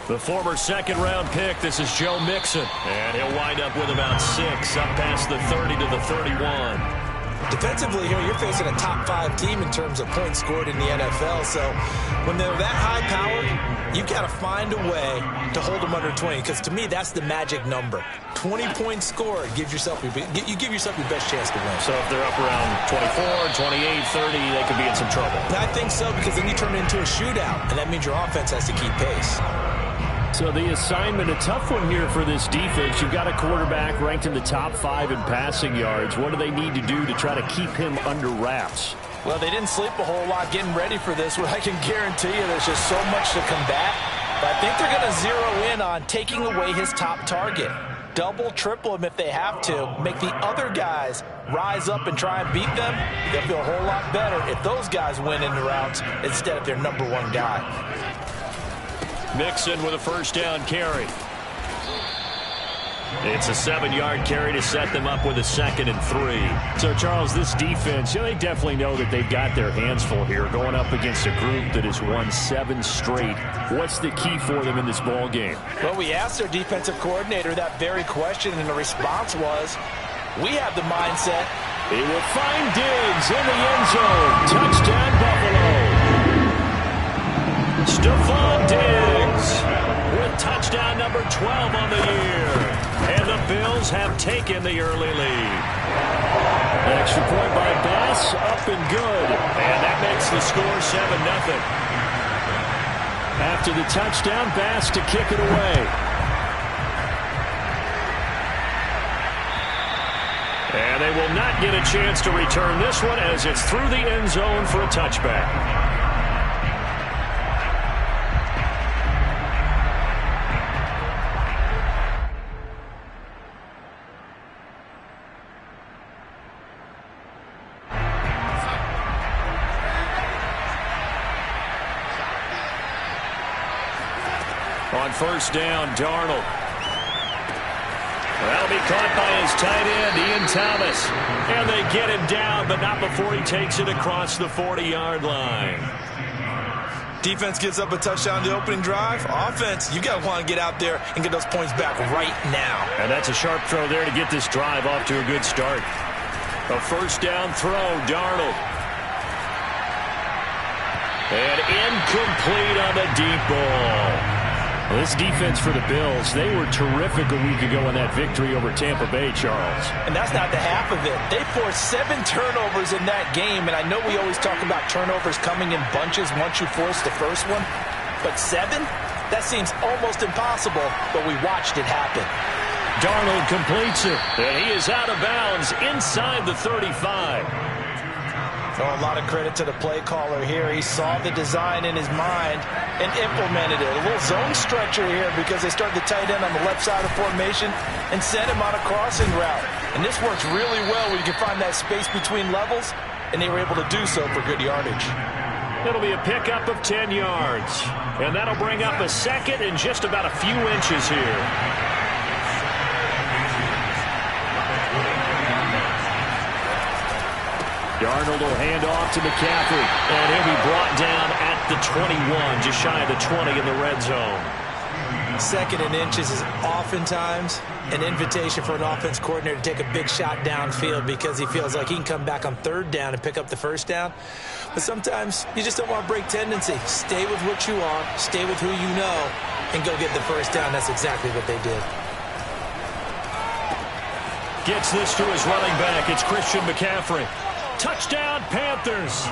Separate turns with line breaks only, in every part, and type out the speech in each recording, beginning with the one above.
The former second-round pick, this is Joe Mixon. And he'll wind up with about 6, up past the 30 to the 31.
Defensively here, you're facing a top-5 team in terms of points scored in the NFL. So when they're that high-powered, you've got to find a way to hold them under 20. Because to me, that's the magic number. 20 points scored gives yourself you give yourself your best chance to win.
So if they're up around 24, 28, 30, they could be in some trouble.
I think so, because then you turn it into a shootout, and that means your offense has to keep pace.
So the assignment, a tough one here for this defense. You've got a quarterback ranked in the top 5 in passing yards. What do they need to do to try to keep him under wraps?
Well, they didn't sleep a whole lot getting ready for this. What I can guarantee you, there's just so much to combat. But I think they're going to zero in on taking away his top target. Double, triple him if they have to. Make the other guys rise up and try and beat them. They'll feel a whole lot better if those guys win in the routes instead of their number 1 guy.
Mixon with a first down carry. It's a 7-yard carry to set them up with a 2nd and 3. So, Charles, this defense, they definitely know that they've got their hands full here going up against a group that has won 7 straight. What's the key for them in this ball game?
Well, we asked their defensive coordinator that very question, and the response was, we have the mindset.
He will find Diggs in the end zone. Touchdown, Buffalo. Stephon Diggs with touchdown number 12 on the year. And the Bills have taken the early lead. Extra point by Bass, up and good. And that makes the score 7-0. After the touchdown, Bass to kick it away. And they will not get a chance to return this one as it's through the end zone for a touchback. On first down, Darnold. That'll be caught by his tight end, Ian Thomas. And they get him down, but not before he takes it across the 40-yard line.
Defense gives up a touchdown the opening drive. Offense, you got to want to get out there and get those points back right now.
And that's a sharp throw there to get this drive off to a good start. A first down throw, Darnold. And incomplete on the deep ball. Well, this defense for the Bills, they were terrific a week ago in that victory over Tampa Bay, Charles.
And that's not the half of it. They forced 7 turnovers in that game, and I know we always talk about turnovers coming in bunches once you force the first one, but 7? That seems almost impossible, but we watched it happen.
Darnold completes it, and he is out of bounds inside the 35.
Oh, a lot of credit to the play caller here. He saw the design in his mind and implemented it. A little zone stretcher here because they started the tight end on the left side of formation and sent him on a crossing route. And this works really well when you can find that space between levels, and they were able to do so for good yardage.
It'll be a pickup of 10 yards. And that'll bring up a 2nd and just about a few inches here. Darnold will hand off to McCaffrey, and he'll be brought down at the 21, just shy of the 20 in the red zone.
2nd and inches is oftentimes an invitation for an offense coordinator to take a big shot downfield because he feels like he can come back on 3rd down and pick up the 1st down. But sometimes you just don't want to break tendency. Stay with what you are, stay with who you know, and go get the 1st down. That's exactly what they did.
Gets this to his running back. It's Christian McCaffrey. Touchdown, Panthers.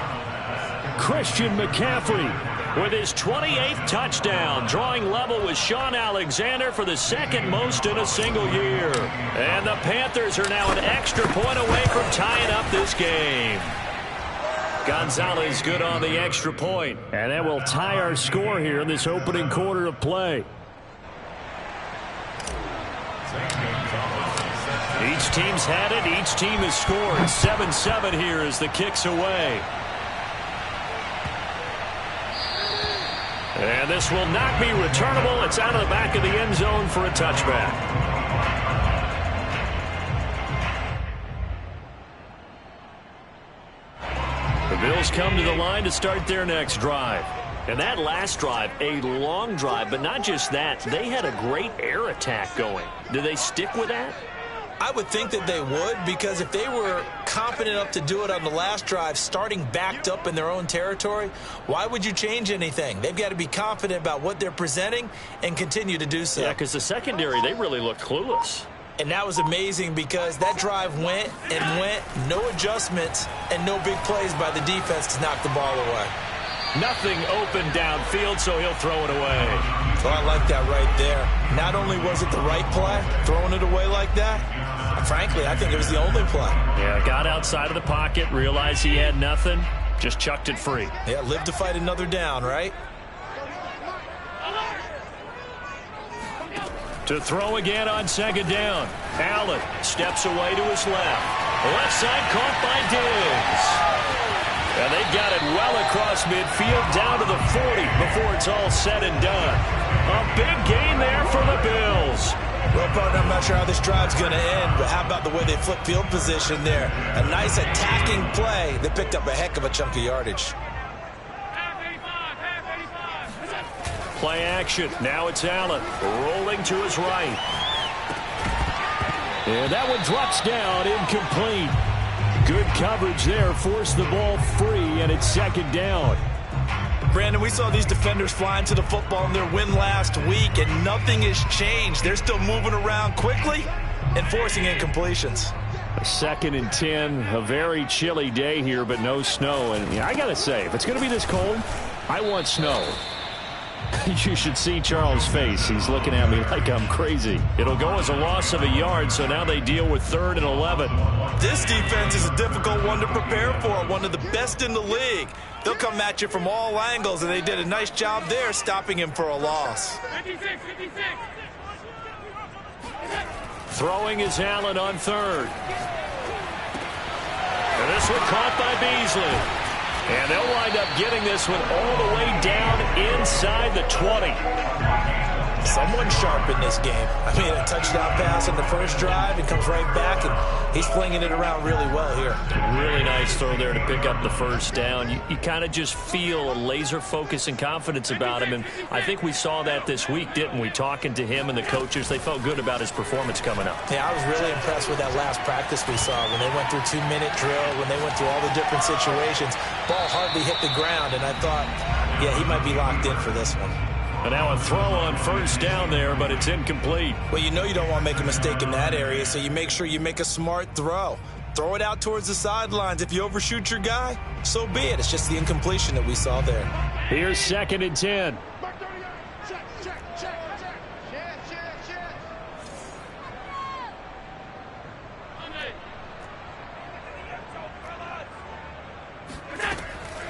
Christian McCaffrey with his 28th touchdown, drawing level with Sean Alexander for the 2nd most in a single year. And the Panthers are now an extra point away from tying up this game. Gonzalez good on the extra point, and that will tie our score here in this opening quarter of play. Each team's had it. Each team has scored. 7-7 here as the kick's away. And this will not be returnable. It's out of the back of the end zone for a touchback. The Bills come to the line to start their next drive. And that last drive, a long drive, but not just that. They had a great air attack going. Do they stick with that?
I would think that they would, because if they were confident enough to do it on the last drive, starting backed up in their own territory, why would you change anything? They've got to be confident about what they're presenting and continue to do so.
Yeah, because the secondary, they really looked clueless.
And that was amazing because that drive went and went, no adjustments, and no big plays by the defense to knock the ball away.
Nothing open downfield, so he'll throw it away.
So I like that right there. Not only was it the right play, throwing it away like that, frankly, I think it was the only play.
Yeah, got outside of the pocket, realized he had nothing, just chucked it free.
Yeah, live to fight another down, right?
To throw again on second down. Allen steps away to his left. Left side caught by Diggs. And they've got it well across midfield down to the 40 before it's all said and done. A big gain there for the Bills.
Well, partner, I'm not sure how this drive's going to end, but how about the way they flip field position there? A nice attacking play that picked up a heck of a chunk of yardage.
Play action. Now it's Allen rolling to his right. And that one drops down, incomplete. Good coverage there, forced the ball free, and it's second down.
Brandon, we saw these defenders flying to the football in their win last week, and nothing has changed. They're still moving around quickly and forcing incompletions.
A 2nd and 10, a very chilly day here, but no snow. And I got to say, if it's going to be this cold, I want snow. You should see Charles' face. He's looking at me like I'm crazy. It'll go as a loss of a yard, so now they deal with 3rd and 11.
This defense is a difficult one to prepare for, one of the best in the league. They'll come at you from all angles, and they did a nice job there stopping him for a loss.
56.
Throwing is Allen on 3rd. And this one caught by Beasley. And they'll wind up getting this one all the way down inside the 20.
Someone sharp in this game. I mean, a touchdown pass on the first drive. It comes right back, and he's flinging it around really well here.
Really nice throw there to pick up the first down. You kind of just feel a laser focus and confidence about him, and I think we saw that this week, didn't we? Talking to him and the coaches, they felt good about his performance coming up.
Yeah, I was really impressed with that last practice we saw when they went through 2-minute drill, when they went through all the different situations. Ball hardly hit the ground, and I thought, yeah, he might be locked in for this one.
And now a throw on first down there, but it's incomplete.
Well, you know you don't want to make a mistake in that area, so you make sure you make a smart throw. Throw it out towards the sidelines. If you overshoot your guy, so be it. It's just the incompletion that we saw there.
Here's 2nd and 10.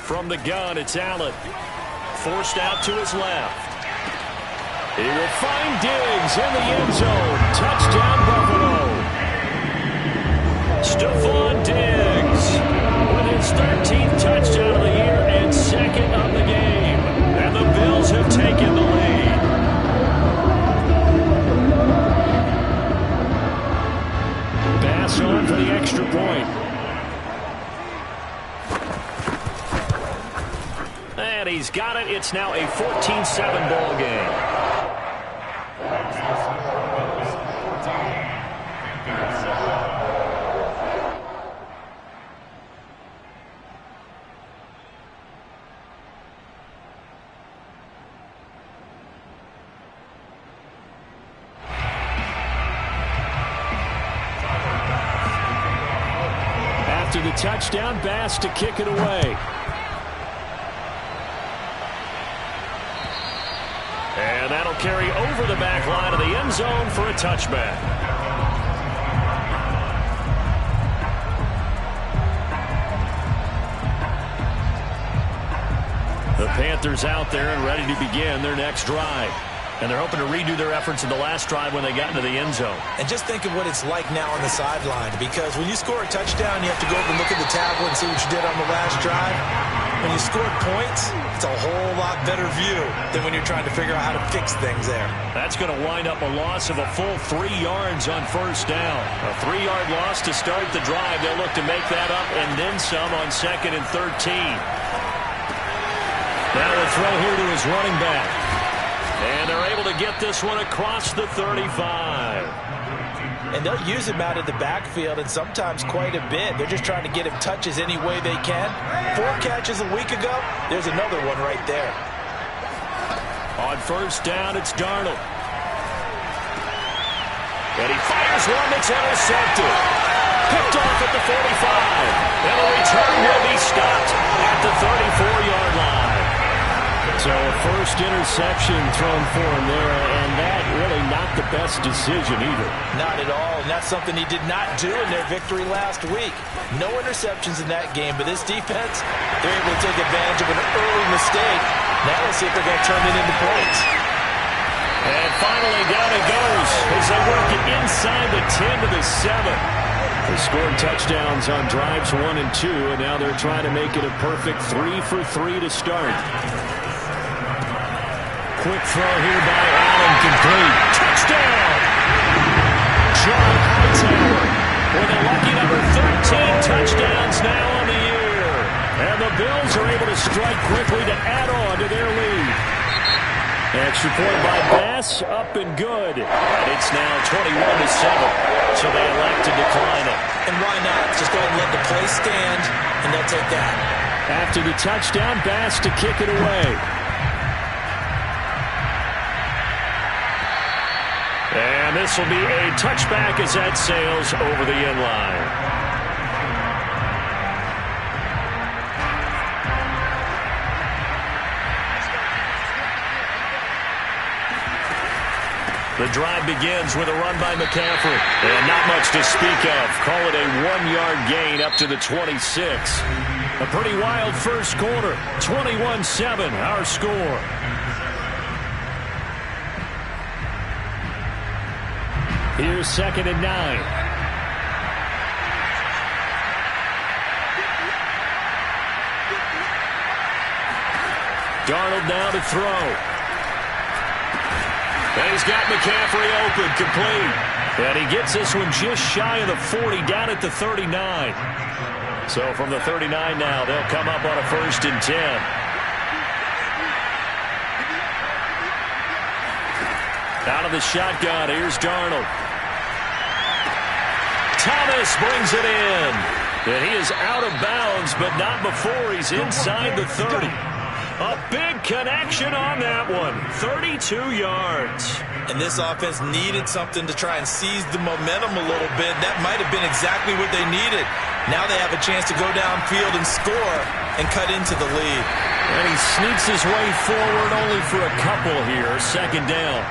From the gun, it's Allen. Forced out to his left. He will find Diggs in the end zone. Touchdown, Buffalo. Stephon Diggs with his 13th touchdown of the year and 2nd of the game. And the Bills have taken the lead. Pass on for the extra point. And he's got it. It's now a 14-7 ball game. After the touchdown, Bass to kick it away. And that'll carry over the back line of the end zone for a touchback. The Panthers out there and ready to begin their next drive. And they're hoping to redo their efforts in the last drive when they got into the end zone.
And just think of what it's like now on the sideline, because when you score a touchdown, you have to go over and look at the tablet and see what you did on the last drive. When you scored points, it's a whole lot better view than when you're trying to figure out how to fix things there.
That's going to wind up a loss of a full 3 yards on first down. A 3-yard loss to start the drive. They'll look to make that up and then some on 2nd and 13. Now the throw here to his running back. And they're able to get this one across the 35.
And they'll use him out of the backfield, and sometimes quite a bit. They're just trying to get him touches any way they can. 4 catches a week ago. There's another one right there.
On first down, it's Darnold. And he fires one that's intercepted. Picked off at the 45. And the return will be stopped at the 34-yard line. So a first interception thrown for him there, and that really not the best decision either.
Not at all, and that's something he did not do in their victory last week. No interceptions in that game, but this defense, they're able to take advantage of an early mistake. Now let's see if they're going to turn it into points.
And finally down it goes as they work it inside the 10 to the 7. They scored touchdowns on drives 1 and 2, and now they're trying to make it a perfect 3 for 3 to start. Quick throw here by Allen, complete. Touchdown! John Hightower with a lucky number 13 touchdowns now on the year. And the Bills are able to strike quickly to add on to their lead. Extra point by Bass, up and good. And it's now 21 to 7. So they elect to decline it.
And why not? Just go ahead and let the play stand, and they'll take that.
After the touchdown, Bass to kick it away. And this will be a touchback as that sails over the end line. The drive begins with a run by McCaffrey. And not much to speak of. Call it a 1-yard gain up to the 26. A pretty wild first quarter. 21-7, our score. Here's 2nd and 9. Darnold now to throw. And he's got McCaffrey open, complete. And he gets this one just shy of the 40, down at the 39. So from the 39 now, they'll come up on a 1st and 10. Out of the shotgun, here's Darnold. Thomas brings it in. And he is out of bounds, but not before he's inside the 30. A big connection on that one. 32 yards.
And this offense needed something to try and seize the momentum a little bit. That might have been exactly what they needed. Now they have a chance to go downfield and score and cut into the lead.
And he sneaks his way forward only for a couple here. 2nd down.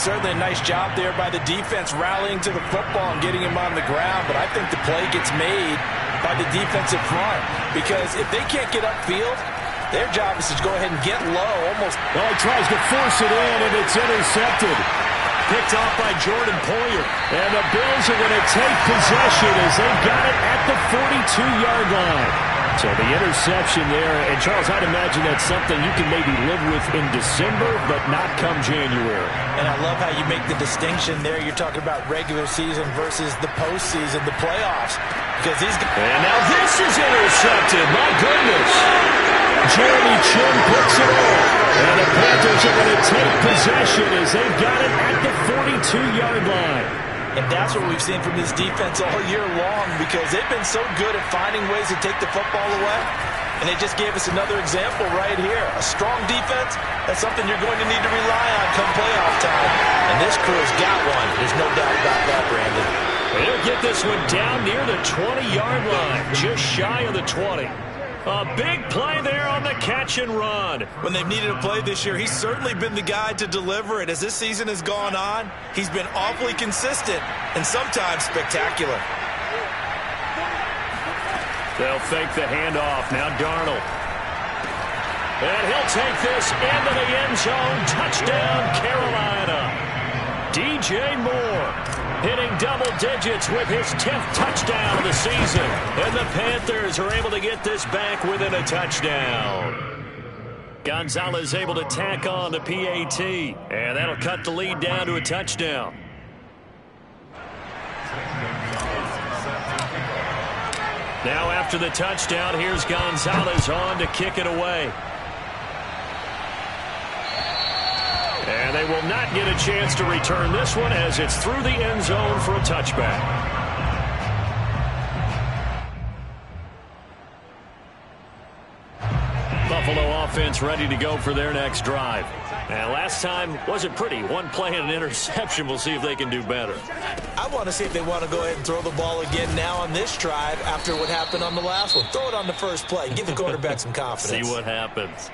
Certainly a nice job there by the defense rallying to the football and getting him on the ground, but I think the play gets made by the defensive front because if they can't get upfield, their job is to go ahead and get low almost.
Well, he tries to force it in, and it's intercepted. Picked off by Jordan Poyer. And the Bills are going to take possession as they've got it at the 42-yard line. So the interception there, and Charles, I'd imagine that's something you can maybe live with in December, but not come January.
And I love how you make the distinction there. You're talking about regular season versus the postseason, the playoffs. Because he's...
And now this is intercepted. My goodness. Jeremy Chin puts it off. And the Panthers are going to take possession as they've got it at the 42-yard line.
And that's what we've seen from this defense all year long because they've been so good at finding ways to take the football away. And they just gave us another example right here. A strong defense, that's something you're going to need to rely on come playoff time. And this crew's got one. There's no doubt about that, Brandon.
They'll get this one down near the 20-yard line, just shy of the 20. A big play there on the catch and run.
When they've needed a play this year, he's certainly been the guy to deliver it. As this season has gone on, he's been awfully consistent and sometimes spectacular.
They'll fake the handoff. Now Darnold. And he'll take this into the end zone. Touchdown, Carolina. DJ Moore hitting double digits with his 10th touchdown of the season. And the Panthers are able to get this back within a touchdown. Gonzalez able to tack on the PAT. And that'll cut the lead down to a touchdown. Now after the touchdown, here's Gonzalez on to kick it away. And they will not get a chance to return this one as it's through the end zone for a touchback. Buffalo offense ready to go for their next drive. And last time wasn't pretty. One play and an interception. We'll see if they can do better.
I want to see if they want to go ahead and throw the ball again now on this drive after what happened on the last one. Throw it on the first play. Give the quarterback some confidence.
See what happens.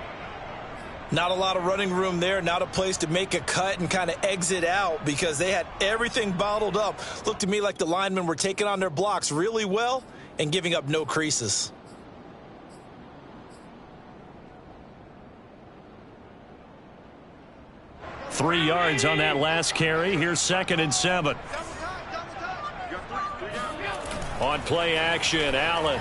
Not a lot of running room there. Not a place to make a cut and kind of exit out because they had everything bottled up. Looked to me like the linemen were taking on their blocks really well and giving up no creases.
Three yards on that last carry. Here's 2nd and 7. On play action, Allen.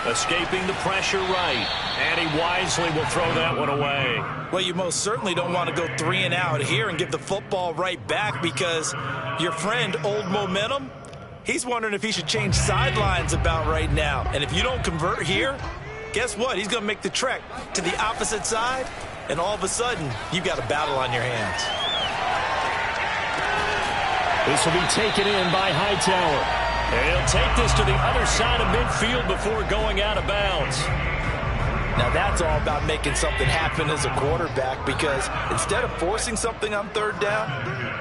Escaping the pressure right. And he wisely will throw that one away.
Well, you most certainly don't want to go 3 and out here and give the football right back because your friend, Old Momentum, he's wondering if he should change sidelines about right now. And if you don't convert here, guess what? He's going to make the trek to the opposite side, and all of a sudden, you've got a battle on your hands.
This will be taken in by Hightower. And he'll take this to the other side of midfield before going out of bounds.
Now, that's all about making something happen as a quarterback because instead of forcing something on 3rd down,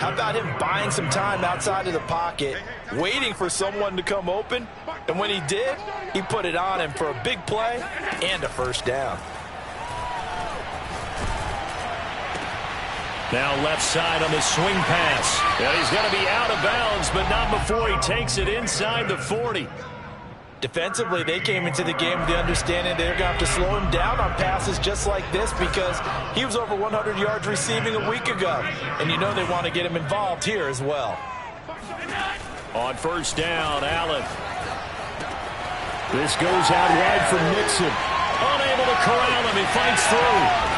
how about him buying some time outside of the pocket, waiting for someone to come open, and when he did, he put it on him for a big play and a 1st down.
Now left side on the swing pass. And he's going to be out of bounds, but not before he takes it inside the 40.
Defensively, they came into the game with the understanding they're going to have to slow him down on passes just like this because he was over 100 yards receiving a week ago. And you know they want to get him involved here as well.
On 1st down, Allen. This goes out wide for Mixon. Unable to corral him. He fights through.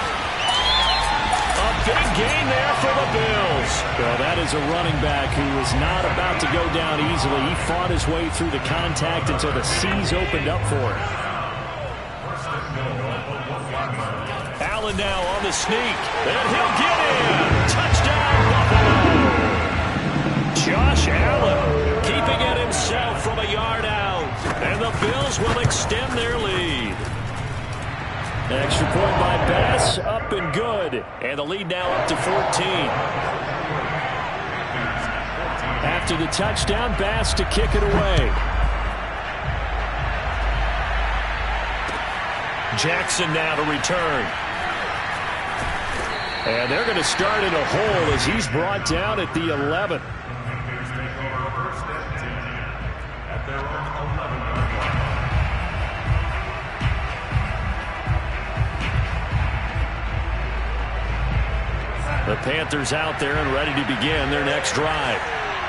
A big gain there for the Bills. Well, that is a running back who was not about to go down easily. He fought his way through the contact until the seas opened up for him. Allen now on the sneak. And he'll get in. Touchdown, Buffalo. Josh Allen keeping it himself from a yard out. And the Bills will extend their lead. Extra point by Bass, up and good. And the lead now up to 14. After the touchdown, Bass to kick it away. Jackson now to return. And they're going to start in a hole as he's brought down at the 11. The Panthers out there and ready to begin their next drive.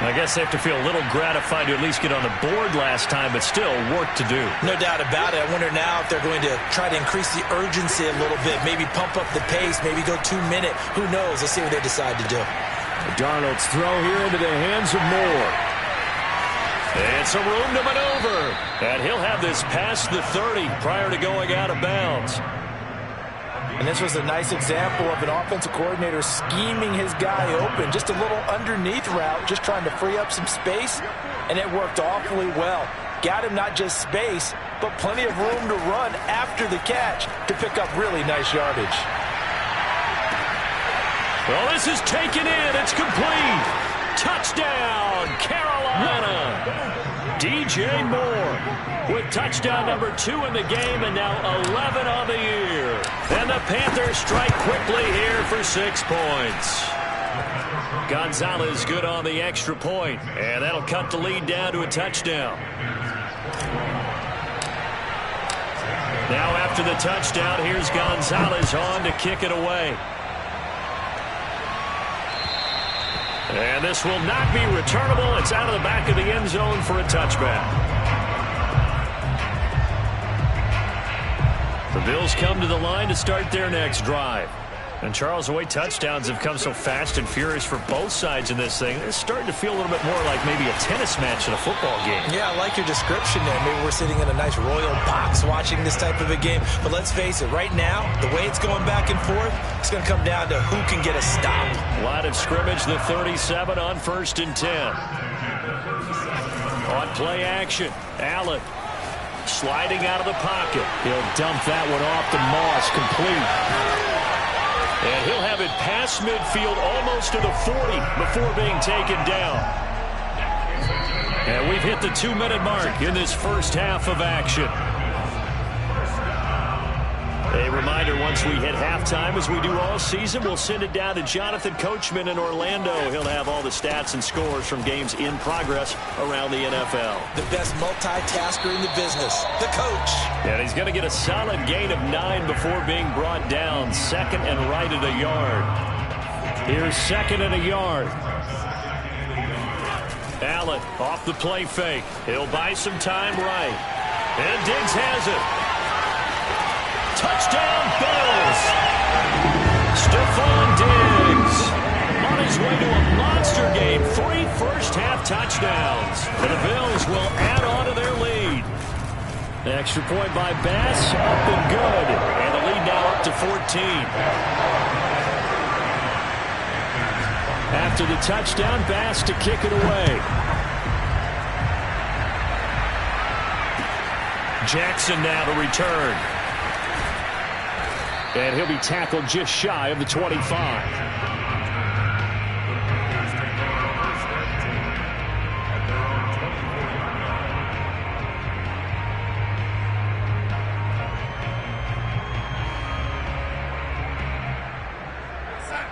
I guess they have to feel a little gratified to at least get on the board last time, but still work to do.
No doubt about it. I wonder now if they're going to try to increase the urgency a little bit, maybe pump up the pace, maybe go 2-minute. Who knows? Let's see what they decide to do.
Darnold's throw here into the hands of Moore. It's a room to maneuver. And he'll have this past the 30 prior to going out of bounds.
And this was a nice example of an offensive coordinator scheming his guy open. Just a little underneath route, just trying to free up some space, and it worked awfully well. Got him not just space, but plenty of room to run after the catch to pick up really nice yardage.
Well, this is taken in. It's complete. Touchdown, Carolina. DJ Moore with touchdown number 2 in the game and now 11 on the year. And the Panthers strike quickly here for 6 points. Gonzalez good on the extra point, and that'll cut the lead down to a touchdown. Now after the touchdown, here's Gonzalez on to kick it away. And this will not be returnable. It's out of the back of the end zone for a touchback. The Bills come to the line to start their next drive. And Charles, the way touchdowns have come so fast and furious for both sides in this thing, it's starting to feel a little bit more like maybe a tennis match in a football game.
Yeah, I like your description there. Maybe we're sitting in a nice royal box watching this type of a game. But let's face it, right now, the way it's going back and forth, it's going to come down to who can get a stop.
Line of scrimmage, the 37 on 1st and 10. On play action, Allen sliding out of the pocket. He'll dump that one off to Moss, complete. And he'll have it past midfield almost to the 40 before being taken down. And we've hit the 2-minute mark in this first half of action. A reminder, once we hit halftime, as we do all season, we'll send it down to Jonathan Coachman in Orlando. He'll have all the stats and scores from games in progress around the NFL.
The best multitasker in the business, the coach.
And he's going to get a solid gain of 9 before being brought down. 2nd and right at a yard. Here's 2nd and a yard. Allen off the play fake. He'll buy some time right. And Diggs has it. Touchdown, Bills! Stephon Diggs on his way to a monster game. 3 first-half touchdowns. And the Bills will add on to their lead. The extra point by Bass, up and good. And the lead now up to 14. After the touchdown, Bass to kick it away. Jackson now to return. And he'll be tackled just shy of the 25.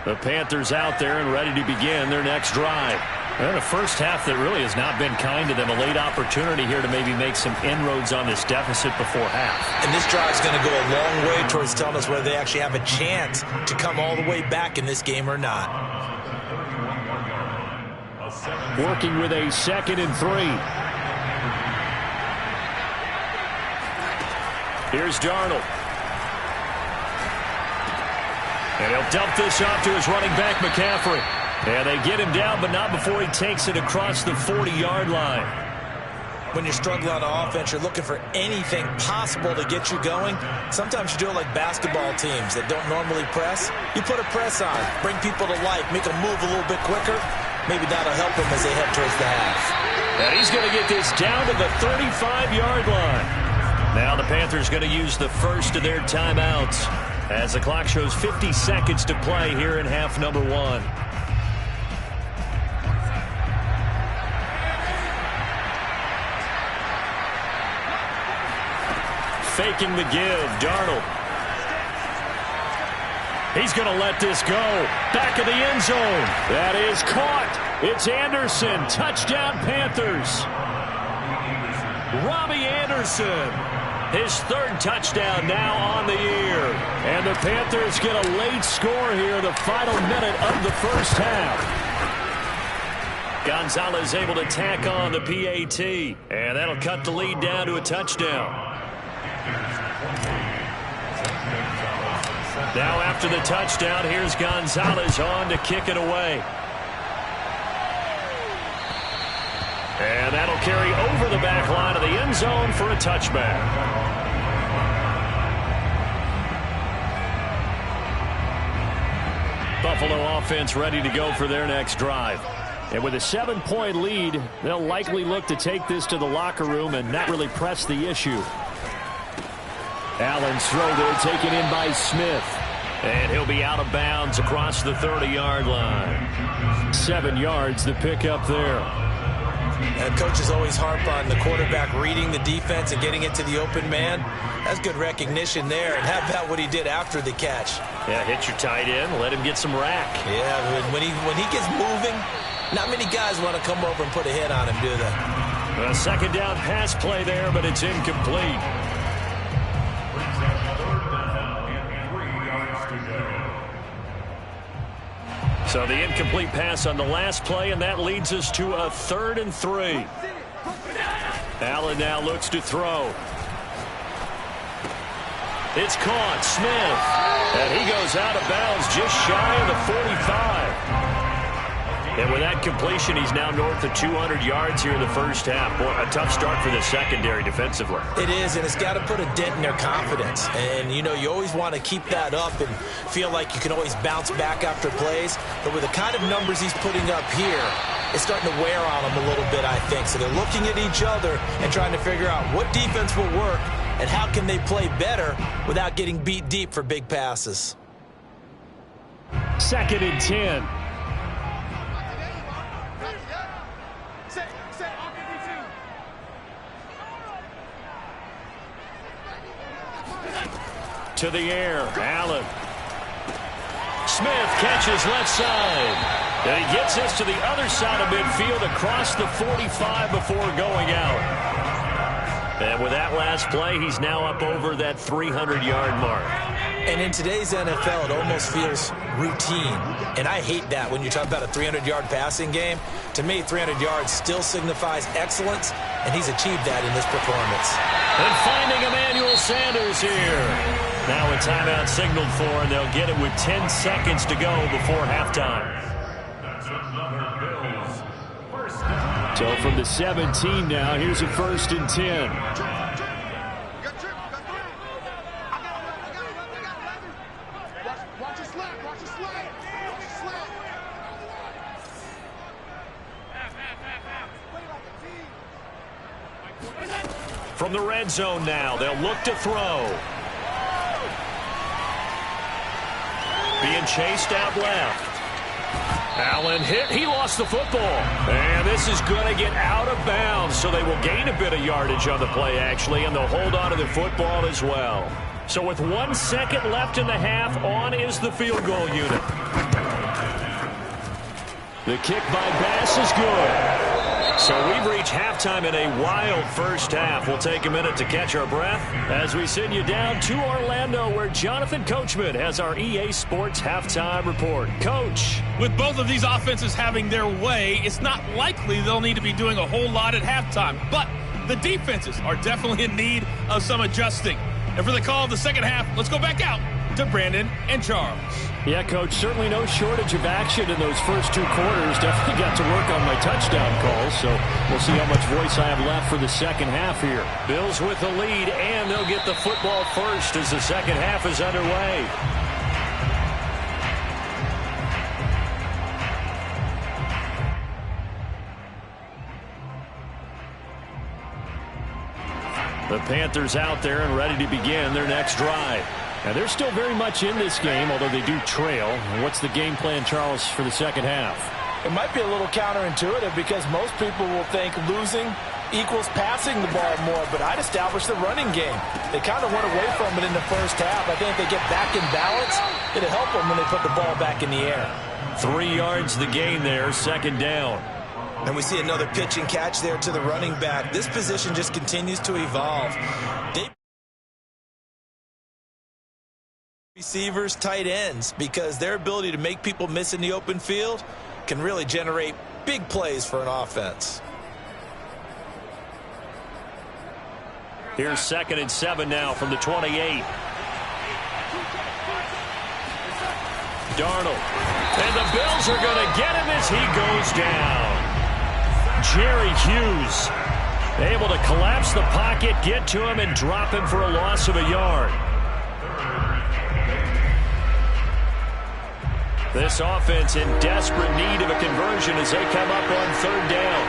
The Panthers out there and ready to begin their next drive. And a first half that really has not been kind to them. A late opportunity here to maybe make some inroads on this deficit before half.
And this drive's going to go a long way towards telling us whether they actually have a chance to come all the way back in this game or not.
Working with a 2nd and 3. Here's Darnold. And he'll dump this off to his running back, McCaffrey. And they get him down, but not before he takes it across the 40-yard line.
When you're struggling on offense, you're looking for anything possible to get you going. Sometimes you do it like basketball teams that don't normally press. You put a press on, bring people to life, make them move a little bit quicker. Maybe that'll help them as they head towards the half.
And he's going to get this down to the 35-yard line. Now the Panthers going to use the first of their timeouts as the clock shows 50 seconds to play here in half number 1. Faking the give, Darnold. He's going to let this go. Back of the end zone. That is caught. It's Anderson. Touchdown, Panthers. Robbie Anderson. His 3rd touchdown now on the year. And the Panthers get a late score here, the final minute of the first half. Gonzalez able to tack on the PAT. And that'll cut the lead down to a touchdown. Now after the touchdown, here's Gonzalez on to kick it away. And that'll carry over the back line of the end zone for a touchback. Buffalo offense ready to go for their next drive. And with a 7-point lead, they'll likely look to take this to the locker room and not really press the issue. Allen's throw there taken in by Smith. And he'll be out of bounds across the 30-yard line. 7 yards the pickup there.
And coaches always harp on the quarterback reading the defense and getting it to the open man. That's good recognition there. And how about what he did after the catch?
Yeah, hit your tight end, let him get some rack.
Yeah, when he gets moving, not many guys want to come over and put a hit on him, do they?
A 2nd down pass play there, but it's incomplete. So the incomplete pass on the last play, and that leads us to a 3rd and 3. Allen now looks to throw. It's caught. Smith. And he goes out of bounds just shy of the 45. And with that completion, he's now north of 200 yards here in the first half. Boy, a tough start for the secondary defensively.
It is, and it's got to put a dent in their confidence. And, you know, you always want to keep that up and feel like you can always bounce back after plays. But with the kind of numbers he's putting up here, it's starting to wear on them a little bit, I think. So they're looking at each other and trying to figure out what defense will work and how can they play better without getting beat deep for big passes.
2nd and 10. To the air, Allen. Smith catches left side. And he gets this to the other side of midfield across the 45 before going out. And with that last play, he's now up over that 300-yard mark.
And in today's NFL, it almost feels routine. And I hate that when you talk about a 300-yard passing game. To me, 300 yards still signifies excellence, and he's achieved that in this performance.
And finding Emmanuel Sanders here. Now a timeout signaled for, and they'll get it with 10 seconds to go before halftime. So from the 17 now, here's a 1st and 10. From the red zone now, they'll look to throw. Being chased out left. Allen hit. He lost the football. And this is going to get out of bounds, so they will gain a bit of yardage on the play, actually, and they'll hold on to the football as well. So with 1 second left in the half, on is the field goal unit. The kick by Bass is good. So we've reached halftime in a wild first half. We'll take a minute to catch our breath as we send you down to Orlando, where Jonathan Coachman has our EA Sports halftime report. Coach.
With both of these offenses having their way, it's not likely they'll need to be doing a whole lot at halftime. But the defenses are definitely in need of some adjusting. And for the call of the second half, let's go back out to Brandon and Charles.
Yeah, Coach, certainly no shortage of action in those first 2 quarters. Definitely got to work on my touchdown calls, so we'll see how much voice I have left for the second half here. Bills with the lead, and they'll get the football first as the second half is underway. The Panthers out there and ready to begin their next drive. And they're still very much in this game, although they do trail. And what's the game plan, Charles, for the second half?
It might be a little counterintuitive because most people will think losing equals passing the ball more, but I'd establish the running game. They kind of went away from it in the first half. I think if they get back in balance, it'll help them when they put the ball back in the air.
3 yards the gain there, 2nd down.
And we see another pitch and catch there to the running back. This position just continues to evolve. Receivers, tight ends, because their ability to make people miss in the open field can really generate big plays for an offense.
Here's 2nd and 7 now from the 28. Darnold. And the Bills are going to get him as he goes down. Jerry Hughes able to collapse the pocket, get to him, and drop him for a loss of a yard. This offense in desperate need of a conversion as they come up on 3rd down.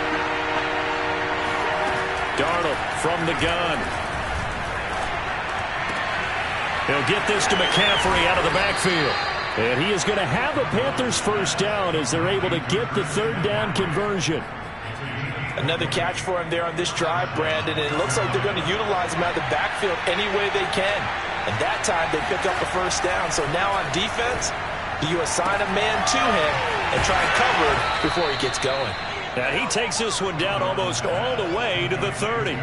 Darnold from the gun. He'll get this to McCaffrey out of the backfield. And he is going to have a Panthers first down as they're able to get the 3rd down conversion.
Another catch for him there on this drive, Brandon. And it looks like they're going to utilize him out of the backfield any way they can. And that time they pick up a first down. So now on defense, do you assign a man to him and try and cover it before he gets going?
And he takes this one down almost all the way to the 30.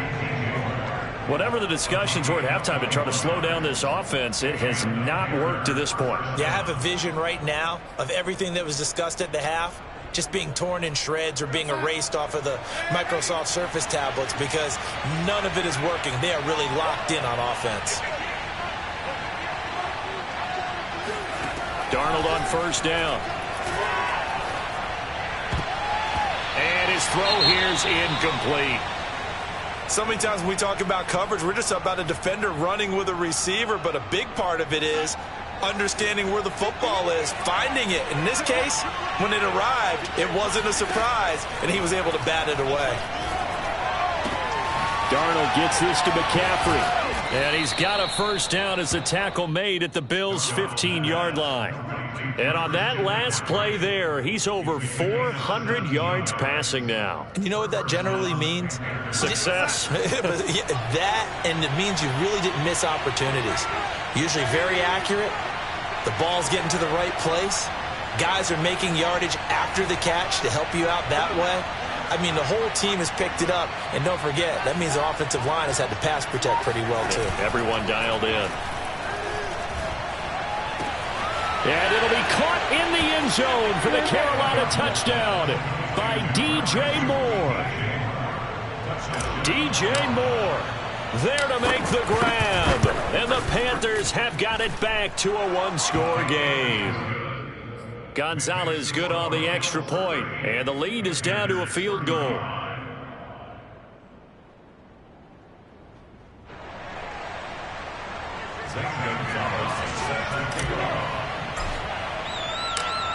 Whatever the discussions were at halftime to try to slow down this offense, it has not worked to this point.
Yeah, I have a vision right now of everything that was discussed at the half just being torn in shreds or being erased off of the Microsoft Surface tablets because none of it is working. They are really locked in on offense.
Darnold on first down. And his throw here's incomplete.
So many times when we talk about coverage, we're just about a defender running with a receiver, but a big part of it is understanding where the football is, finding it. In this case, when it arrived, it wasn't a surprise, and he was able to bat it away.
Darnold gets this to McCaffrey. And he's got a first down as the tackle made at the Bills' 15-yard line. And on that last play there, he's over 400 yards passing now.
And you know what that generally means?
Success.
That, and it means you really didn't miss opportunities. Usually very accurate. The ball's getting to the right place. Guys are making yardage after the catch to help you out that way. I mean, the whole team has picked it up. And don't forget, that means the offensive line has had to pass protect pretty well, too.
Everyone dialed in. And it'll be caught in the end zone for the Carolina touchdown by DJ Moore. DJ Moore there to make the grab. And the Panthers have got it back to a one-score game. Gonzalez good on the extra point, and the lead is down to a field goal.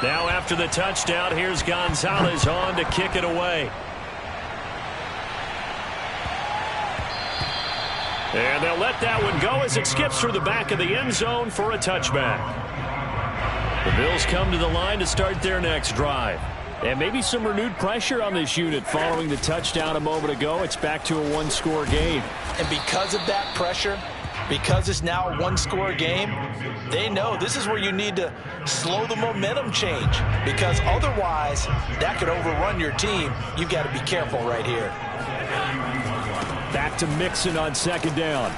Now after the touchdown, here's Gonzalez on to kick it away. And they'll let that one go as it skips through the back of the end zone for a touchback. The Bills come to the line to start their next drive. And maybe some renewed pressure on this unit following the touchdown a moment ago. It's back to a one-score game.
And because of that pressure, because it's now a one-score game, they know this is where you need to slow the momentum change. Because otherwise, that could overrun your team. You've got to be careful right here.
Back to Mixon on second down.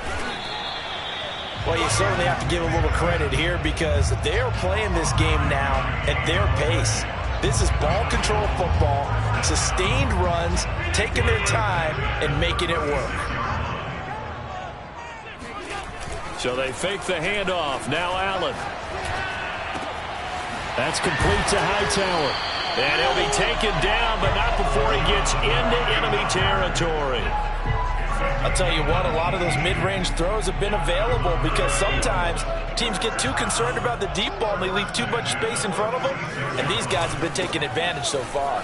Well, you certainly have to give a little credit here because they're playing this game now at their pace. This is ball control football, sustained runs, taking their time and making it work.
So they fake the handoff. Now Allen. That's complete to Hightower. And he'll be taken down, but not before he gets into enemy territory.
I'll tell you what, a lot of those mid-range throws have been available because sometimes teams get too concerned about the deep ball and they leave too much space in front of them, and these guys have been taking advantage so far.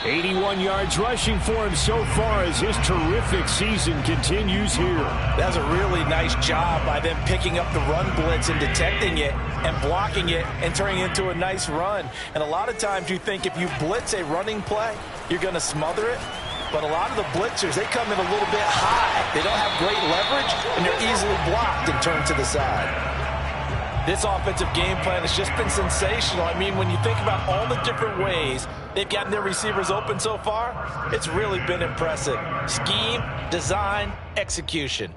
81 yards rushing for him so far as his terrific season continues here.
That's a really nice job by them picking up the run blitz and detecting it and blocking it and turning it into a nice run. And a lot of times you think if you blitz a running play, you're going to smother it. But a lot of the blitzers, they come in a little bit high. They don't have great leverage, and they're easily blocked and turned to the side. This offensive game plan has just been sensational. I mean, when you think about all the different ways they've gotten their receivers open so far, it's really been impressive. Scheme, design, execution.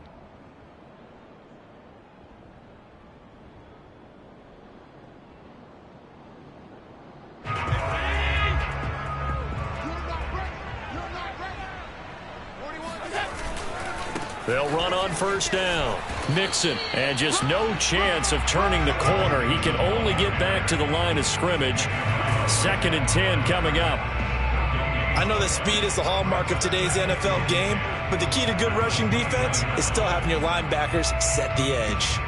They'll run on first down. Mixon, and just no chance of turning the corner. He can only get back to the line of scrimmage. 2nd and 10 coming up.
I know that speed is the hallmark of today's NFL game, but the key to good rushing defense is still having your linebackers set the edge.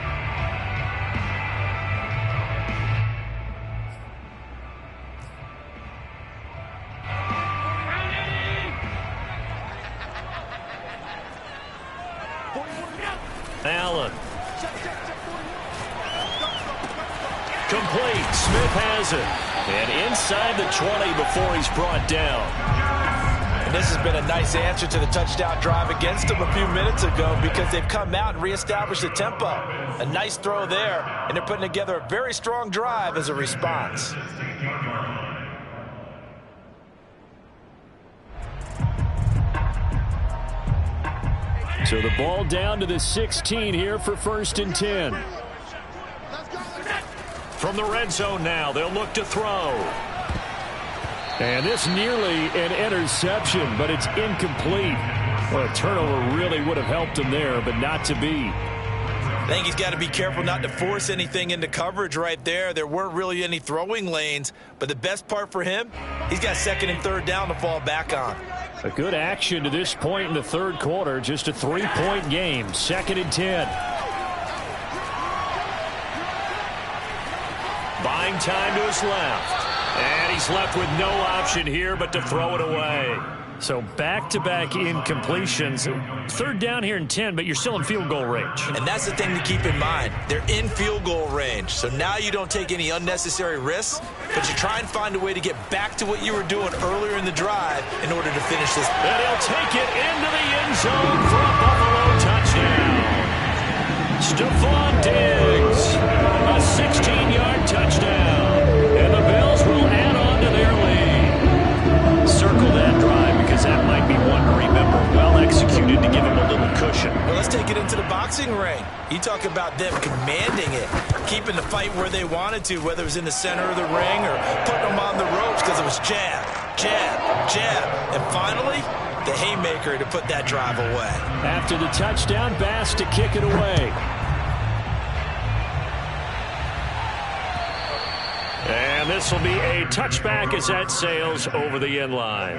Allen. Complete. Smith has it. And inside the 20 before he's brought down.
And this has been a nice answer to the touchdown drive against them a few minutes ago because they've come out and reestablished the tempo. A nice throw there, and they're putting together a very strong drive as a response.
So the ball down to the 16 here for 1st and 10. From the red zone now, they'll look to throw. And this nearly an interception, but it's incomplete. Well, a turnover really would have helped him there, but not to be.
I think he's got to be careful not to force anything into coverage right there. There weren't really any throwing lanes, but the best part for him, he's got second and third down to fall back on.
A good action to this point in the third quarter. Just a 3-point game. 2nd and 10. Buying time to his left. And he's left with no option here but to throw it away. So back-to-back incompletions. 3rd down here and 10, but you're still in field goal range.
And that's the thing to keep in mind. They're in field goal range. So now you don't take any unnecessary risks, but you try and find a way to get back to what you were doing earlier in the drive in order to finish this.
And he'll take it into the end zone for a Buffalo touchdown. Stephon Diggs, a 16-yard touchdown. And the Bills will add on to their lead. Circle that drive because that might be one to remember. Well executed to give him a little cushion.
Well, let's take it into the boxing ring. You talk about them commanding it, keeping the fight where they wanted to, whether it was in the center of the ring or putting them on the ropes because it was jab, jab, jab. And finally, the haymaker to put that drive away.
After the touchdown, Bass to kick it away. And this will be a touchback as that sails over the end line.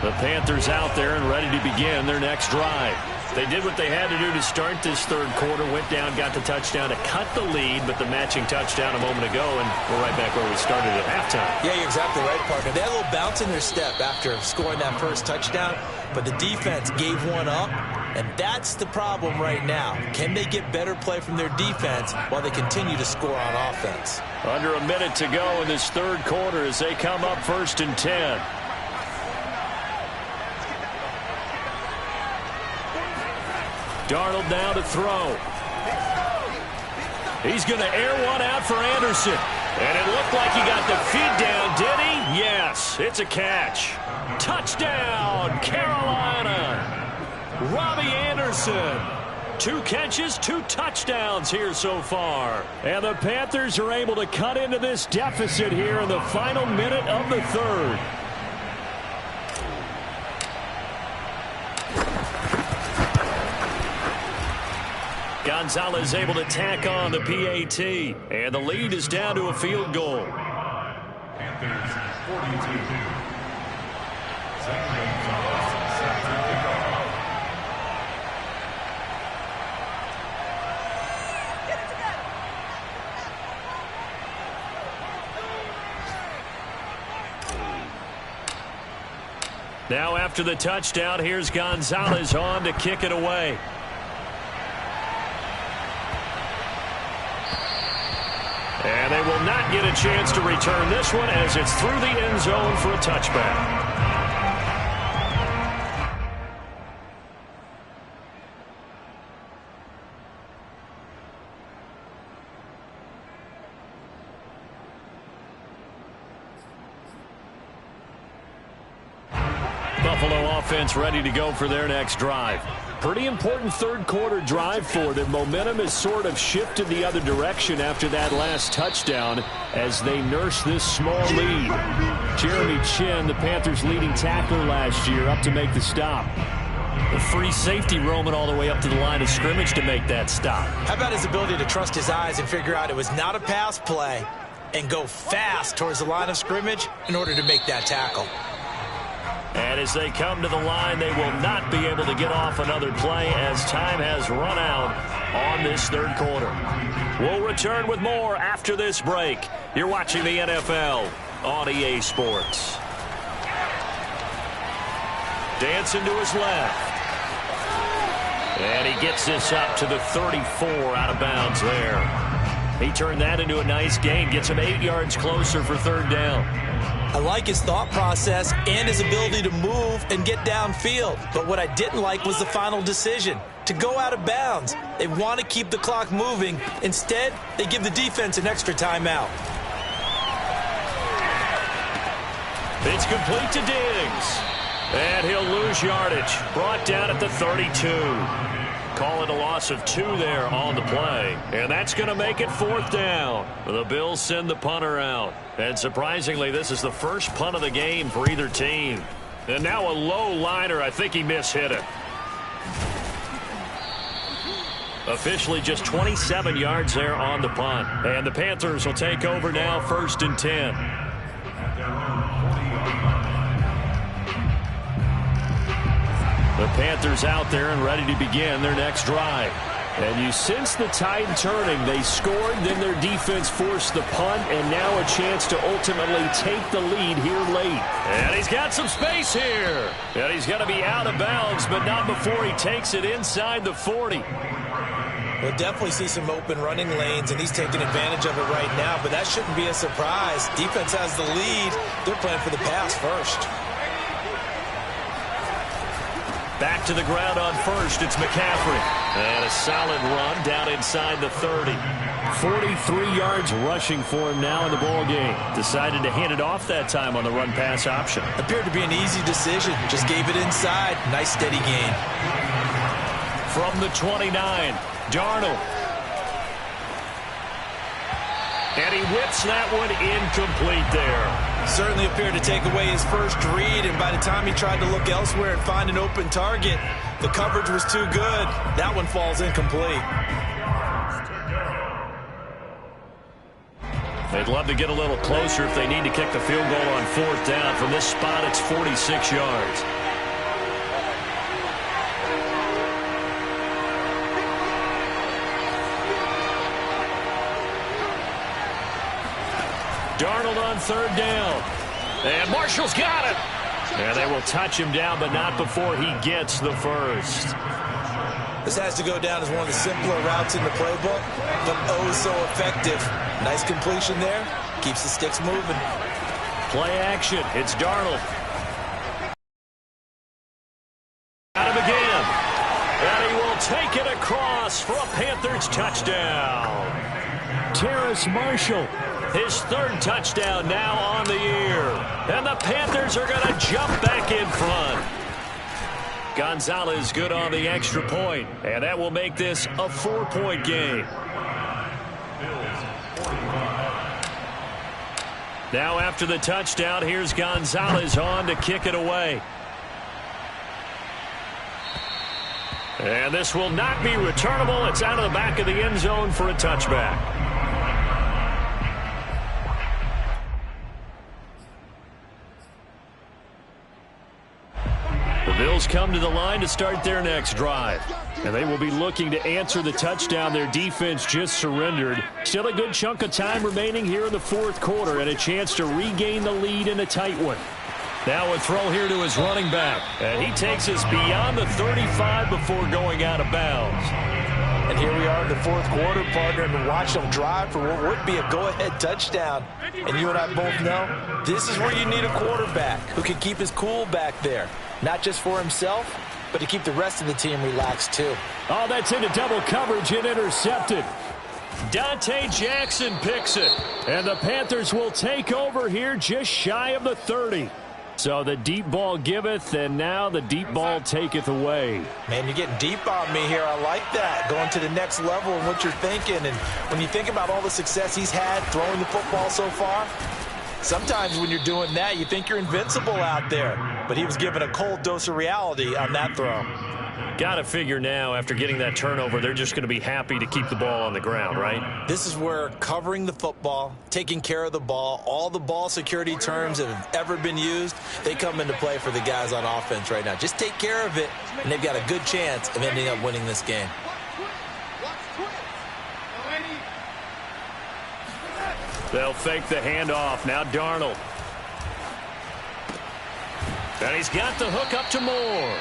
The Panthers out there and ready to begin their next drive. They did what they had to do to start this third quarter, went down, got the touchdown to cut the lead, but the matching touchdown a moment ago, and we're right back where we started at halftime.
Yeah, you're exactly right, partner. They had a little bounce in their step after scoring that first touchdown, but the defense gave one up, and that's the problem right now. Can they get better play from their defense while they continue to score on offense?
Under a minute to go in this third quarter as they come up 1st and 10. Darnold now to throw. He's going to air one out for Anderson. And it looked like he got the feed down, did he? Yes, it's a catch. Touchdown, Carolina. Robbie Anderson. 2 catches, 2 touchdowns here so far. And the Panthers are able to cut into this deficit here in the final minute of the third. Gonzalez able to tack on the PAT, and the lead is down to a field goal.
Panthers 42.
Now after the touchdown, here's Gonzalez on to kick it away. And they will not get a chance to return this one as it's through the end zone for a touchback. Buffalo offense ready to go for their next drive. Pretty important third quarter drive for them. Momentum has sort of shifted the other direction after that last touchdown as they nurse this small lead. Jeremy Chin, the Panthers' leading tackler last year, up to make the stop. The free safety roaming all the way up to the line of scrimmage to make that stop.
How about his ability to trust his eyes and figure out it was not a pass play and go fast towards the line of scrimmage in order to make that tackle.
And as they come to the line, they will not be able to get off another play as time has run out on this third quarter. We'll return with more after this break. You're watching the NFL on EA Sports. Dancing to his left. And he gets this up to the 34 out of bounds there. He turned that into a nice gain, gets him 8 yards closer for third down.
I like his thought process and his ability to move and get downfield. But what I didn't like was the final decision, to go out of bounds. They want to keep the clock moving. Instead, they give the defense an extra timeout.
It's complete to Diggs. And he'll lose yardage. Brought down at the 32. Call it a loss of 2 there on the play. And that's going to make it 4th down. The Bills send the punter out. And surprisingly, this is the first punt of the game for either team. And now a low liner. I think he mishit it. Officially just 27 yards there on the punt. And the Panthers will take over now, 1st and 10. The Panthers out there and ready to begin their next drive. And you sense the tide turning. They scored, then their defense forced the punt, and now a chance to ultimately take the lead here late. And he's got some space here. And he's going to be out of bounds, but not before he takes it inside the 40.
We'll definitely see some open running lanes, and he's taking advantage of it right now, but that shouldn't be a surprise. Defense has the lead. They're playing for the pass first.
Back to the ground on 1st. It's McCaffrey. And a solid run down inside the 30. 43 yards rushing for him now in the ball game. Decided to hand it off that time on the run-pass option.
Appeared to be an easy decision. Just gave it inside. Nice steady gain.
From the 29, Darnold. And he whips that one incomplete there.
Certainly appeared to take away his first read, and by the time he tried to look elsewhere and find an open target, the coverage was too good. That one falls incomplete.
They'd love to get a little closer if they need to kick the field goal on 4th down. From this spot, it's 46 yards. Darnold on 3rd down. And Marshall's got it. And they will touch him down, but not before he gets the first.
This has to go down as one of the simpler routes in the playbook, but oh so effective. Nice completion there. Keeps the sticks moving.
Play action. It's Darnold. Got him again. And he will take it across for a Panthers touchdown. Terrace Marshall. His 3rd touchdown now on the year. And the Panthers are going to jump back in front. Gonzalez good on the extra point. And that will make this a 4-point game. Now after the touchdown, here's Gonzalez on to kick it away. And this will not be returnable. It's out of the back of the end zone for a touchback. The Bills come to the line to start their next drive. And they will be looking to answer the touchdown their defense just surrendered. Still a good chunk of time remaining here in the 4th quarter and a chance to regain the lead in a tight one. Now a throw here to his running back. And he takes us beyond the 35 before going out of bounds.
And here we are in the 4th quarter, partner, and watch them drive for what would be a go-ahead touchdown. And you and I both know this is where you need a quarterback who can keep his cool back there. Not just for himself, but to keep the rest of the team relaxed too.
Oh, that's into double coverage and intercepted. Dante Jackson picks it. And the Panthers will take over here just shy of the 30. So the deep ball giveth, and now the deep ball taketh away.
Man, you're getting deep on me here. I like that. Going to the next level and what you're thinking. And when you think about all the success he's had throwing the football so far, sometimes when you're doing that, you think you're invincible out there. But he was given a cold dose of reality on that throw.
Got to figure now, after getting that turnover, they're just going to be happy to keep the ball on the ground, right?
This is where covering the football, taking care of the ball, all the ball security terms that have ever been used, they come into play for the guys on offense right now. Just take care of it, and they've got a good chance of ending up winning this game.
They'll fake the handoff. Now Darnold. And he's got the hook up to Moore.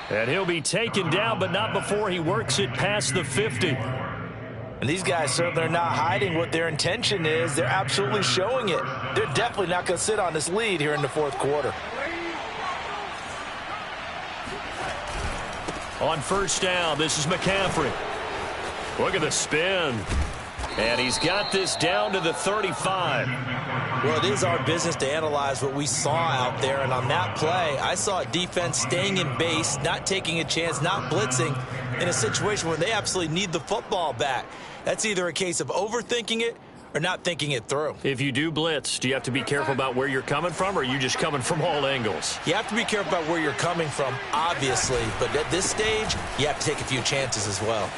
And he'll be taken down, but not before he works it past the 50.
And these guys certainly are not hiding what their intention is. They're absolutely showing it. They're definitely not going to sit on this lead here in the 4th quarter.
On 1st down, this is McCaffrey. Look at the spin. And he's got this down to the 35.
Well, it is our business to analyze what we saw out there. And on that play, I saw a defense staying in base, not taking a chance, not blitzing in a situation where they absolutely need the football back. That's either a case of overthinking it or not thinking it through.
If you do blitz, do you have to be careful about where you're coming from, or are you just coming from all angles?
You have to be careful about where you're coming from, obviously, but at this stage, you have to take a few chances as well.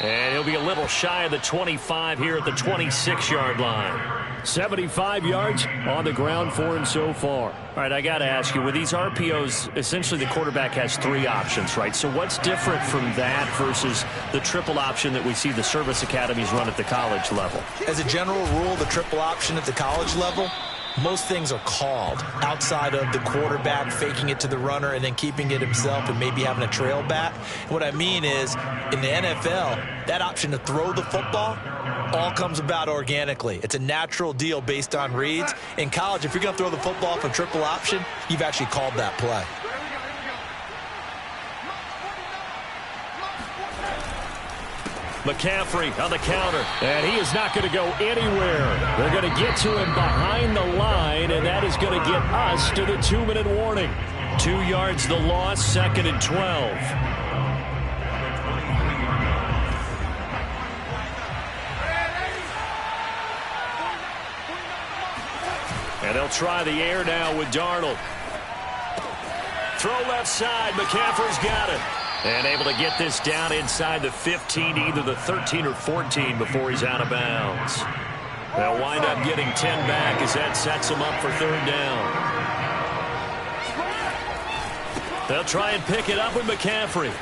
And he'll be a little shy of the 25 here at the 26-yard line. 75 yards on the ground for him so far. All right, I got to ask you, with these RPOs, essentially the quarterback has 3 options, right? So what's different from that versus the triple option that we see the service academies run at the college level?
As a general rule, the triple option at the college level, most things are called outside of the quarterback faking it to the runner and then keeping it himself and maybe having a trail back. What I mean is, in the NFL, that option to throw the football all comes about organically. It's a natural deal based on reads. In college, if you're going to throw the football for triple option, you've actually called that play.
McCaffrey on the counter, and he is not going to go anywhere. They're going to get to him behind the line, and that is going to get us to the 2-minute warning. 2 yards the loss, 2nd and 12. And they'll try the air now with Darnold. Throw left side, McCaffrey's got it. And able to get this down inside the 15, either the 13 or 14 before he's out of bounds. They'll wind up getting 10 back as that sets them up for 3rd down. They'll try and pick it up with McCaffrey.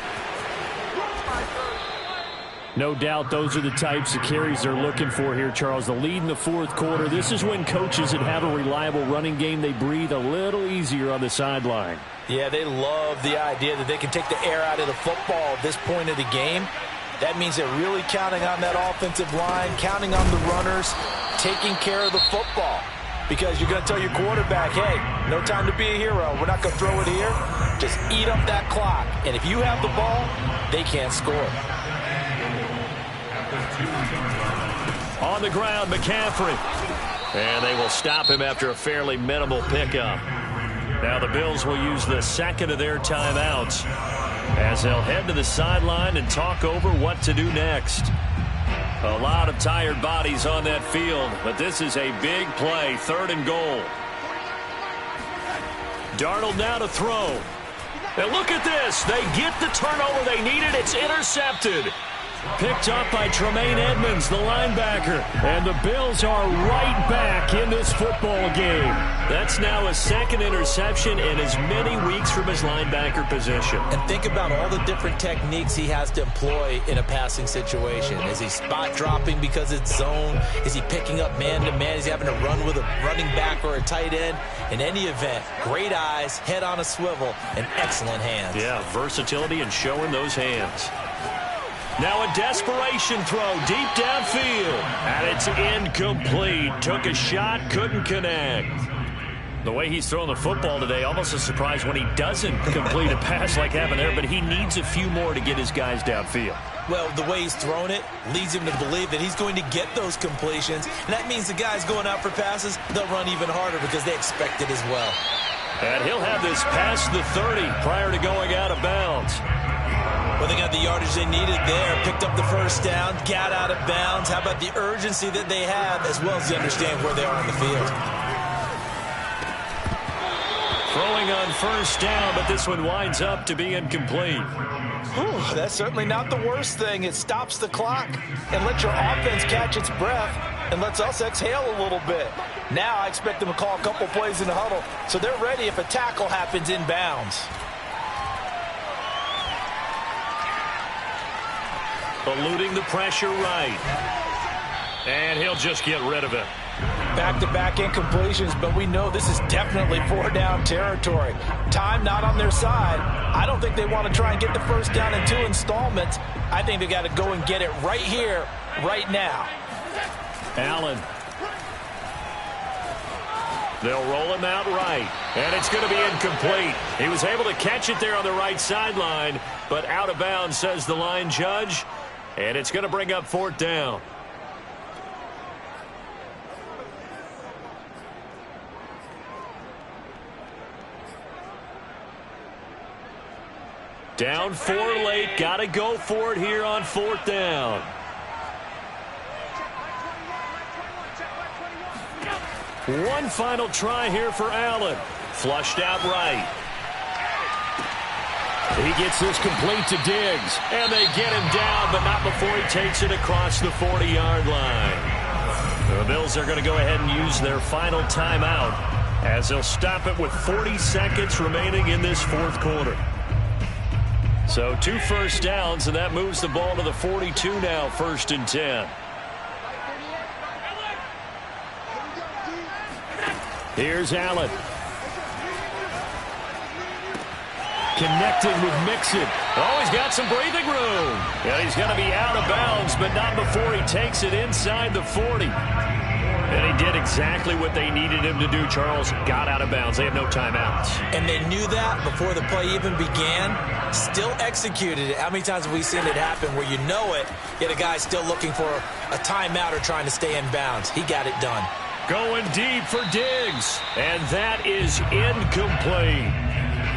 No doubt those are the types of carries they're looking for here, Charles. The lead in the 4th quarter. This is when coaches that have a reliable running game, they breathe a little easier on the sideline.
Yeah, they love the idea that they can take the air out of the football at this point of the game. That means they're really counting on that offensive line, counting on the runners, taking care of the football. Because you're going to tell your quarterback, hey, no time to be a hero. We're not going to throw it here. Just eat up that clock. And if you have the ball, they can't score.
On the ground, McCaffrey. And they will stop him after a fairly minimal pickup. Now the Bills will use the 2nd of their timeouts as they'll head to the sideline and talk over what to do next. A lot of tired bodies on that field, but this is a big play, 3rd and goal. Darnold now to throw. And look at this. They get the turnover they needed. It's intercepted. Picked up by Tremaine Edmonds, the linebacker. And the Bills are right back in this football game. That's now a 2nd interception in as many weeks from his linebacker position.
And think about all the different techniques he has to employ in a passing situation. Is he spot dropping because it's zone? Is he picking up man-to-man? Is he having to run with a running back or a tight end? In any event, great eyes, head on a swivel, and excellent hands.
Yeah, versatility and showing those hands. Now a desperation throw deep downfield. And it's incomplete. Took a shot, couldn't connect. The way he's throwing the football today, almost a surprise when he doesn't complete a pass like happened there, but he needs a few more to get his guys downfield.
Well, the way he's thrown it leads him to believe that he's going to get those completions. And that means the guys going out for passes, they'll run even harder because they expect it as well.
And he'll have this past the 30 prior to going out of bounds.
Well, they got the yardage they needed there, picked up the 1st down, got out of bounds. How about the urgency that they have, as well as they understand where they are on the field?
Throwing on 1st down, but this one winds up to be incomplete.
Whew, that's certainly not the worst thing. It stops the clock and lets your offense catch its breath and lets us exhale a little bit. Now I expect them to call a couple plays in the huddle, so they're ready if a tackle happens in bounds.
Eluding the pressure right. And he'll just get rid of it.
Back-to-back incompletions, but we know this is definitely 4-down territory. Time not on their side. I don't think they want to try and get the 1st down in 2 installments. I think they got to go and get it right here, right now.
Allen. They'll roll him out right, and it's going to be incomplete. He was able to catch it there on the right sideline, but out of bounds, says the line judge, and it's going to bring up 4th down. Down 4 late, got to go for it here on 4th down. One final try here for Allen. Flushed out right. He gets this complete to Diggs. And they get him down, but not before he takes it across the 40-yard line. The Bills are going to go ahead and use their final timeout as they'll stop it with 40 seconds remaining in this fourth quarter. So 2 first downs, and that moves the ball to the 42 now, 1st and 10. Here's Allen. Connecting with Mixon. Oh, he's got some breathing room. Yeah, he's going to be out of bounds, but not before he takes it inside the 40. And he did exactly what they needed him to do, Charles. Got out of bounds. They have no timeouts.
And they knew that before the play even began. Still executed it. How many times have we seen it happen where you know it, yet a guy's still looking for a timeout or trying to stay in bounds? He got it done.
Going deep for Diggs. And that is incomplete.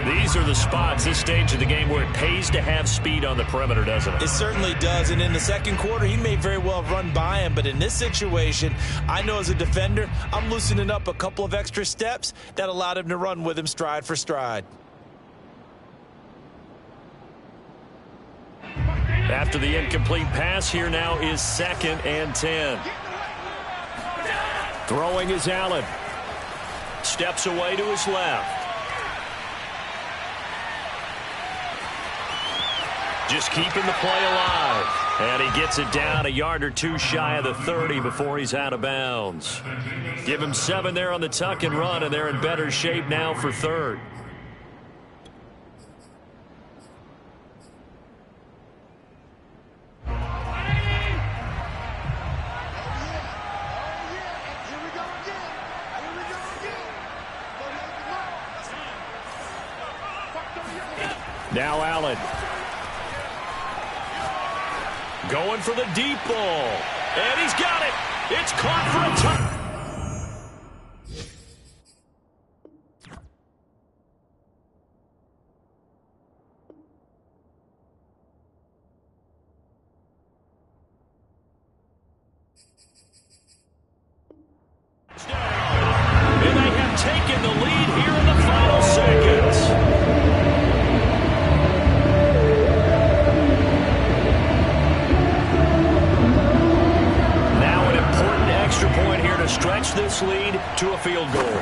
These are the spots, this stage of the game, where it pays to have speed on the perimeter, doesn't it?
It certainly does. And in the second quarter, he may very well have run by him. But in this situation, I know as a defender, I'm loosening up a couple of extra steps that allowed him to run with him stride for stride.
After the incomplete pass, here now is 2nd and 10. Throwing is Allen. Steps away to his left. Just keeping the play alive. And he gets it down a yard or two shy of the 30 before he's out of bounds. Give him 7 there on the tuck and run, and they're in better shape now for 3rd. Now Allen. Going for the deep ball. And he's got it. It's caught for a touchdown. And they have taken the lead here in the final seconds. Extra point here to stretch this lead to a field goal.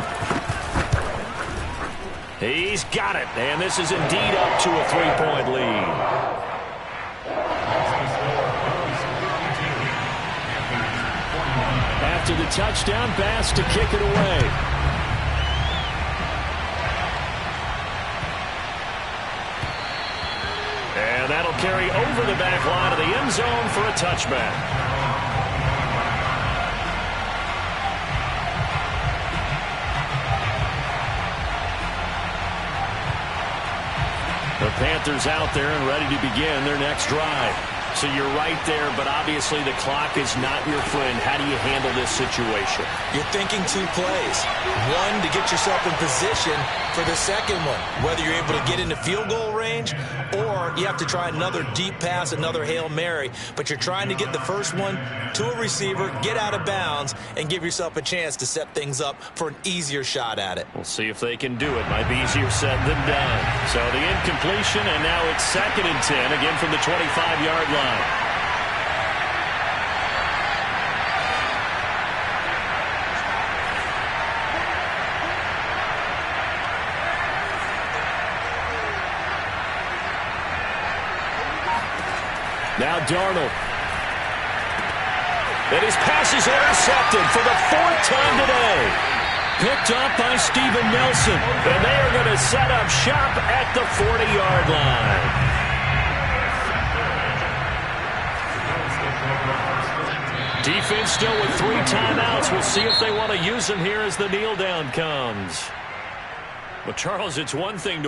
He's got it, and this is indeed up to a 3-point lead. After the touchdown pass to kick it away. And that'll carry over the back line of the end zone for a touchback. The Panthers out there and ready to begin their next drive. So you're right there, but obviously the clock is not your friend. How do you handle this situation?
You're thinking 2 plays. One, to get yourself in position for the second one, whether you're able to get into field goal range or you have to try another deep pass, another Hail Mary. But you're trying to get the first one to a receiver, get out of bounds, and give yourself a chance to set things up for an easier shot at it.
We'll see if they can do it. Might be easier said than done. So the incompletion, and now it's 2nd and 10, again from the 25-yard line. Now Darnold. And his pass is intercepted for the 4th time today. Picked up by Steven Nelson. And they are going to set up shop at the 40-yard line. Defense still with 3 timeouts. We'll see if they want to use them here as the kneel down comes. Well, Charles, it's one thing to